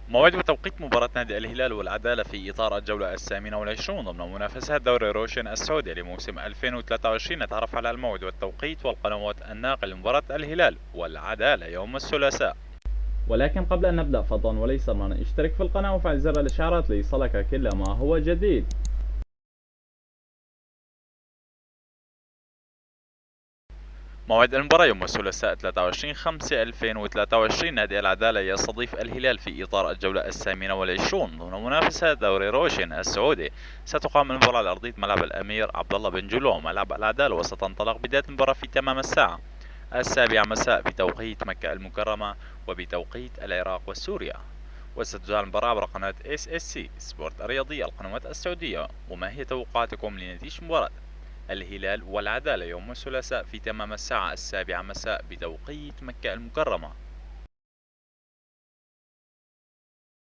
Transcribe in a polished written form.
موعد وتوقيت مباراة نادي الهلال والعدالة في إطار الجولة ال18 ضمن منافسات دوري روشن السعودي لموسم 2023. نتعرف على الموعد والتوقيت والقنوات الناقلة لمباراة الهلال والعدالة يوم الثلاثاء. ولكن قبل أن نبدأ فضلا وليس أمرا، اشترك في القناة وفعل زر الإشعارات ليصلك كل ما هو جديد. موعد المباراة يوم الثلاثاء 23/5/2023. نادي العدالة يستضيف الهلال في إطار الجولة ال18 ضمن منافسة دوري روشن السعودي. ستقام المباراة على أرضية ملعب الأمير عبدالله بن جلوم ملعب العدالة، وستنطلق بداية المباراة في تمام الساعة 7 مساء بتوقيت مكة المكرمة وبتوقيت العراق وسوريا. وستذاع المباراة عبر قناة SSC سبورت الرياضية القنوات السعودية. وما هي توقعاتكم لنتيجة مباراة الهلال والعدالة يوم الثلاثاء في تمام الساعة 7 مساء بتوقيت مكة المكرمة؟